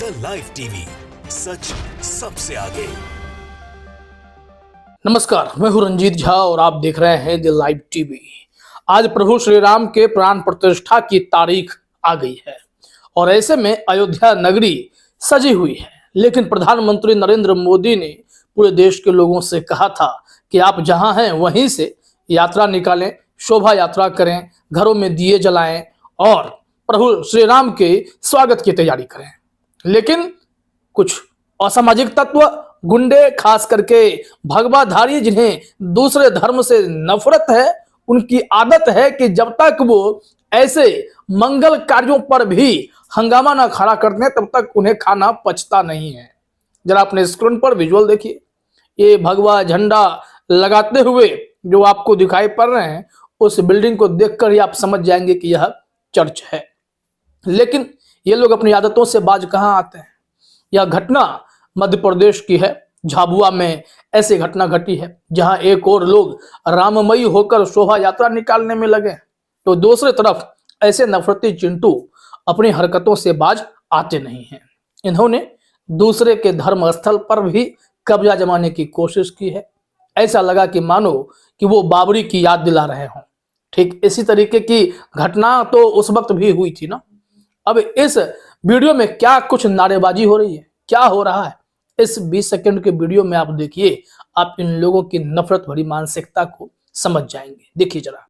The live TV, सच सबसे आगे। नमस्कार, मैं हूं रंजीत झा और आप देख रहे हैं द लाइव टीवी। आज प्रभु श्री राम के प्राण प्रतिष्ठा की तारीख आ गई है और ऐसे में अयोध्या नगरी सजी हुई है। लेकिन प्रधानमंत्री नरेंद्र मोदी ने पूरे देश के लोगों से कहा था कि आप जहां हैं वहीं से यात्रा निकालें, शोभा यात्रा करें, घरों में दिए जलाएं और प्रभु श्री राम के स्वागत की तैयारी करें। लेकिन कुछ असामाजिक तत्व, गुंडे, खास करके भगवाधारी, जिन्हें दूसरे धर्म से नफरत है, उनकी आदत है कि जब तक वो ऐसे मंगल कार्यों पर भी हंगामा ना खड़ा कर दें तब तक उन्हें खाना पचता नहीं है। जरा अपने स्क्रीन पर विजुअल देखिए, ये भगवा झंडा लगाते हुए जो आपको दिखाई पड़ रहे हैं, उस बिल्डिंग को देखकर ही आप समझ जाएंगे कि यह चर्च है। लेकिन ये लोग अपनी आदतों से बाज कहां आते हैं। यह घटना मध्य प्रदेश की है। झाबुआ में ऐसी घटना घटी है जहां एक और लोग राममयी होकर शोभा यात्रा निकालने में लगे, तो दूसरी तरफ ऐसे नफरती चिंटू अपनी हरकतों से बाज आते नहीं हैं। इन्होंने दूसरे के धर्म स्थल पर भी कब्जा जमाने की कोशिश की है। ऐसा लगा कि मानो कि वो बाबरी की याद दिला रहे हों। ठीक इसी तरीके की घटना तो उस वक्त भी हुई थी ना। अब इस वीडियो में क्या कुछ नारेबाजी हो रही है, क्या हो रहा है, इस 20 सेकंड के वीडियो में आप देखिए। आप इन लोगों की नफरत भरी मानसिकता को समझ जाएंगे। देखिए जरा।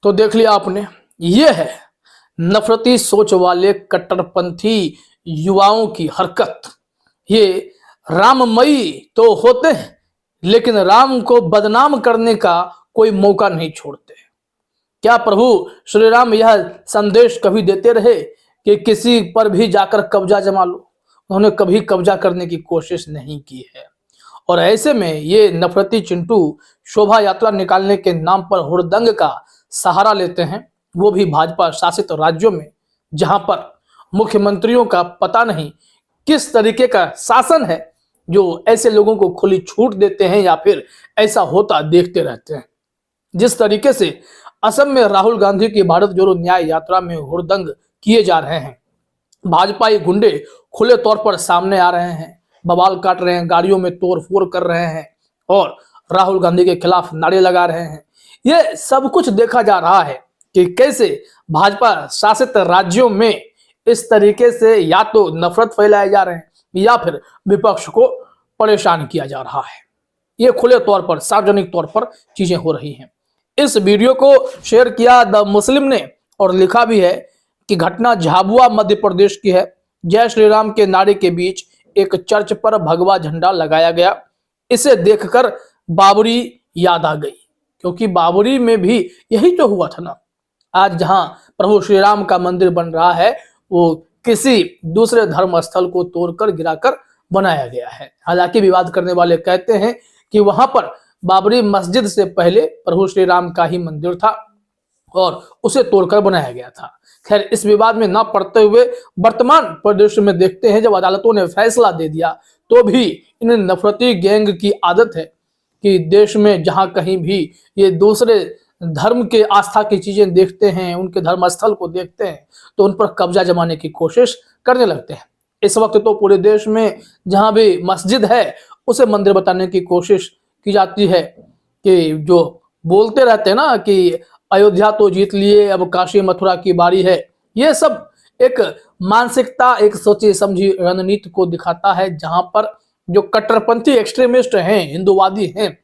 तो देख लिया आपने, ये है नफरती सोच वाले कट्टरपंथी युवाओं की हरकत। ये राममयी तो होते हैं लेकिन राम को बदनाम करने का कोई मौका नहीं छोड़ते। क्या प्रभु श्री राम यह संदेश कभी देते रहे कि किसी पर भी जाकर कब्जा जमा लो? उन्होंने कभी कब्जा करने की कोशिश नहीं की है। और ऐसे में ये नफरती चिंटू शोभा यात्रा निकालने के नाम पर हुड़दंग का सहारा लेते हैं, वो भी भाजपा शासित राज्यों में, जहां पर मुख्यमंत्रियों का पता नहीं किस तरीके का शासन है, जो ऐसे लोगों को खुली छूट देते हैं या फिर ऐसा होता देखते रहते हैं। जिस तरीके से असम में राहुल गांधी की भारत जोड़ो न्याय यात्रा में हुड़दंग किए जा रहे हैं, भाजपाई गुंडे खुले तौर पर सामने आ रहे हैं, बवाल काट रहे हैं, गाड़ियों में तोड़फोड़ कर रहे हैं और राहुल गांधी के खिलाफ नारे लगा रहे हैं। ये सब कुछ देखा जा रहा है कि कैसे भाजपा शासित राज्यों में इस तरीके से या तो नफरत फैलाए जा रहे हैं या फिर विपक्ष को परेशान किया जा रहा है। ये खुले तौर पर, सार्वजनिक तौर पर चीजें हो रही हैं। इस वीडियो को शेयर किया द मुस्लिम ने और लिखा भी है कि घटना झाबुआ मध्य प्रदेश की है। जय श्री राम के नारे के बीच एक चर्च पर भगवा झंडा लगाया गया। इसे देखकर बाबरी याद आ गई, क्योंकि बाबरी में भी यही तो हुआ था ना। आज जहां प्रभु श्री राम का मंदिर बन रहा है, वो किसी दूसरे धर्म स्थल को तोड़कर गिराकर बनाया गया है। हालांकि विवाद करने वाले कहते हैं कि वहां पर बाबरी मस्जिद से पहले प्रभु श्री राम का ही मंदिर था और उसे तोड़कर बनाया गया था। खैर, इस विवाद में न पड़ते हुए वर्तमान परिदृश्य में देखते हैं, जब अदालतों ने फैसला दे दिया तो भी इन नफरती गैंग की आदत है कि देश में जहां कहीं भी ये दूसरे धर्म के आस्था की चीजें देखते हैं, उनके धर्म स्थल को देखते हैं, तो उन पर कब्जा जमाने की कोशिश करने लगते हैं। इस वक्त तो पूरे देश में जहां भी मस्जिद है उसे मंदिर बताने की कोशिश की जाती है कि जो बोलते रहते हैं ना कि अयोध्या तो जीत लिए, अब काशी मथुरा की बारी है। ये सब एक मानसिकता, एक सोची समझी रणनीति को दिखाता है, जहां पर जो कट्टरपंथी एक्सट्रीमिस्ट हैं, हिंदूवादी हैं,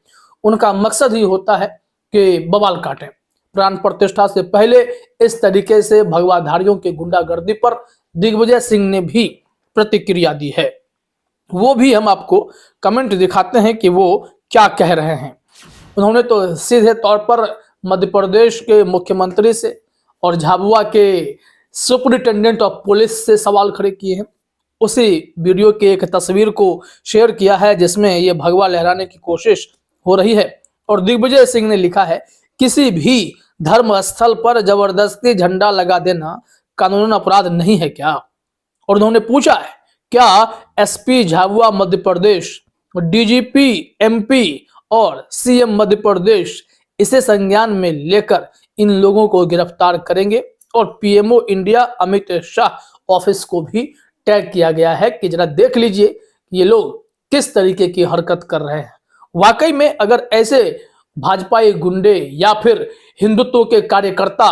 उनका मकसद ही होता है कि बवाल काटें। प्राण प्रतिष्ठा से पहले इस तरीके से भगवाधारियों की गुंडागर्दी पर दिग्विजय सिंह ने भी प्रतिक्रिया दी है। वो भी हम आपको कमेंट दिखाते हैं कि वो क्या कह रहे हैं। उन्होंने तो सीधे तौर पर मध्य प्रदेश के मुख्यमंत्री से और झाबुआ के सुपरिटेंडेंट ऑफ पुलिस से सवाल खड़े किए हैं। उसी वीडियो की एक तस्वीर को शेयर किया है जिसमें ये भगवा लहराने की कोशिश हो रही है और दिग्विजय सिंह ने लिखा है, किसी भी धर्म स्थल पर जबरदस्ती झंडा लगा देना कानूनन अपराध नहीं है क्या? और उन्होंने पूछा है, क्या SP Jhabua Madhya Pradesh, DGP MP और सीएम मध्य प्रदेश इसे संज्ञान में लेकर इन लोगों को गिरफ्तार करेंगे? और PMO India Amit Shah office को भी टैग किया गया है कि जरा देख लीजिए ये लोग किस तरीके की हरकत कर रहे हैं। वाकई में अगर ऐसे भाजपाई गुंडे या फिर हिंदुत्व के कार्यकर्ता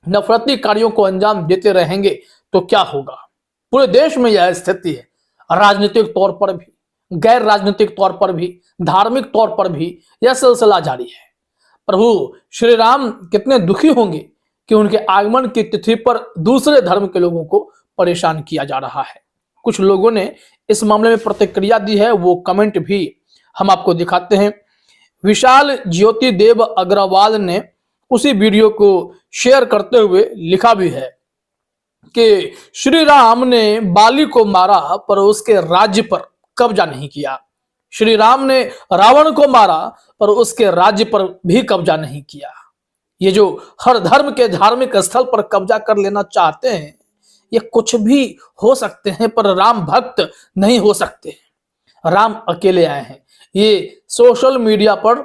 नफरती कार्यों को अंजाम देते रहेंगे तो क्या होगा? पूरे देश में यह स्थिति है, राजनीतिक तौर पर भी, गैर राजनीतिक तौर पर भी, धार्मिक तौर पर भी यह सिलसिला जारी है। प्रभु श्री राम कितने दुखी होंगे कि उनके आगमन की तिथि पर दूसरे धर्म के लोगों को परेशान किया जा रहा है। कुछ लोगों ने इस मामले में प्रतिक्रिया दी है, वो कमेंट भी हम आपको दिखाते हैं। विशाल ज्योति देव अग्रवाल ने उसी वीडियो को शेयर करते हुए लिखा भी है कि श्री राम ने बाली को मारा पर उसके राज्य पर कब्जा नहीं किया। श्री राम ने रावण को मारा पर उसके राज्य पर भी कब्जा नहीं किया। ये जो हर धर्म के धार्मिक स्थल पर कब्जा कर लेना चाहते हैं, ये कुछ भी हो सकते हैं पर राम भक्त नहीं हो सकते। राम अकेले आए हैं। ये सोशल मीडिया पर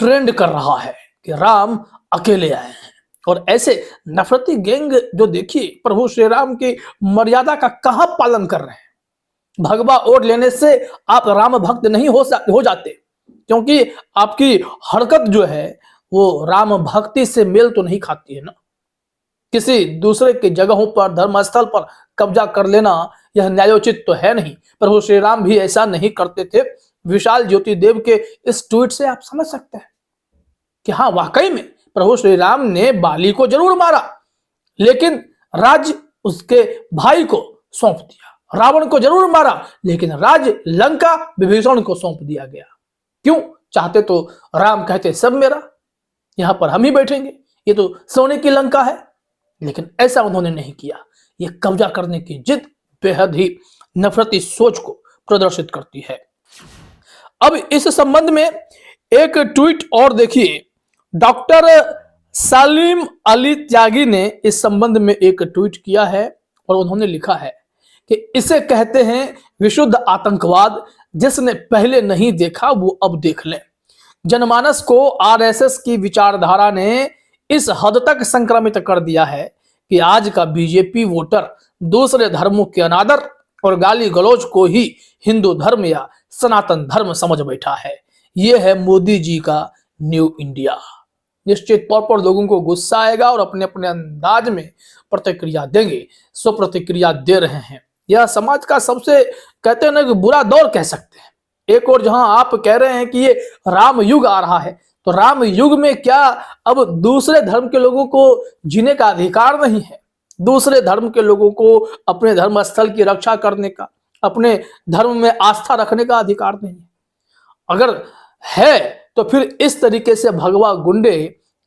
ट्रेंड कर रहा है कि राम अकेले आए हैं। और ऐसे नफरती गैंग जो देखिए प्रभु श्री राम की मर्यादा का कहां पालन कर रहे हैं। भगवा ओढ़ लेने से आप राम भक्त नहीं हो जाते, क्योंकि आपकी हरकत जो है वो राम भक्ति से मेल तो नहीं खाती है ना। किसी दूसरे की जगहों पर, धर्मस्थल पर कब्जा कर लेना यह न्यायोचित तो है नहीं। प्रभु श्री राम भी ऐसा नहीं करते थे। विशाल ज्योति देव के इस ट्वीट से आप समझ सकते हैं कि हाँ, वाकई में प्रभु श्री राम ने बाली को जरूर मारा, लेकिन राज्य उसके भाई को सौंप दिया। रावण को जरूर मारा, लेकिन राज्य लंका विभीषण को सौंप दिया गया। क्यों? चाहते तो राम कहते सब मेरा, यहां पर हम ही बैठेंगे, ये तो सोने की लंका है। लेकिन ऐसा उन्होंने नहीं किया। ये कब्जा करने की जिद बेहद ही नफरती सोच को प्रदर्शित करती है। अब इस संबंध में एक ट्वीट और देखिए। डॉक्टर सलीम अली त्यागी ने इस संबंध में एक ट्वीट किया है और उन्होंने लिखा है कि इसे कहते हैं विशुद्ध आतंकवाद। जिसने पहले नहीं देखा वो अब देख ले। जनमानस को आरएसएस की विचारधारा ने इस हद तक संक्रमित कर दिया है कि आज का बीजेपी वोटर दूसरे धर्मों के अनादर और गाली गलौज को ही हिंदू धर्म या सनातन धर्म समझ बैठा है। यह है मोदी जी का न्यू इंडिया। निश्चित तौर पर लोगों को गुस्सा आएगा और अपने अपने अंदाज में प्रतिक्रिया देंगे। सो प्रतिक्रिया दे रहे हैं। यह समाज का सबसे, कहते हैं ना कि बुरा दौर कह सकते हैं। एक और जहां आप कह रहे हैं कि ये राम युग आ रहा है, तो राम युग में क्या अब दूसरे धर्म के लोगों को जीने का अधिकार नहीं है? दूसरे धर्म के लोगों को अपने धर्म स्थल की रक्षा करने का, अपने धर्म में आस्था रखने का अधिकार नहीं है? अगर है तो फिर इस तरीके से भगवा गुंडे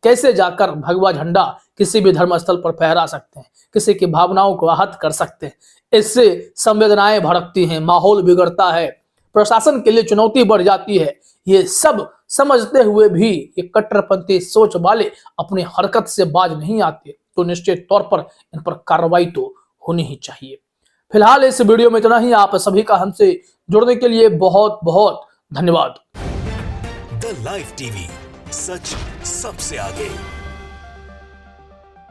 कैसे जाकर भगवा झंडा किसी भी धर्म स्थल पर फहरा सकते हैं, किसी की भावनाओं को आहत कर सकते हैं? इससे संवेदनाएं भड़कती हैं, माहौल बिगड़ता है, प्रशासन के लिए चुनौती बढ़ जाती है। ये सब समझते हुए भी ये कट्टरपंथी सोच वाले अपनी हरकत से बाज नहीं आते, तो निश्चित तौर पर इन पर कार्रवाई तो होनी ही चाहिए। फिलहाल इस वीडियो में इतना ही। आप सभी का हमसे जुड़ने के लिए बहुत बहुत धन्यवाद। द लाइव टीवी, सच सबसे आगे।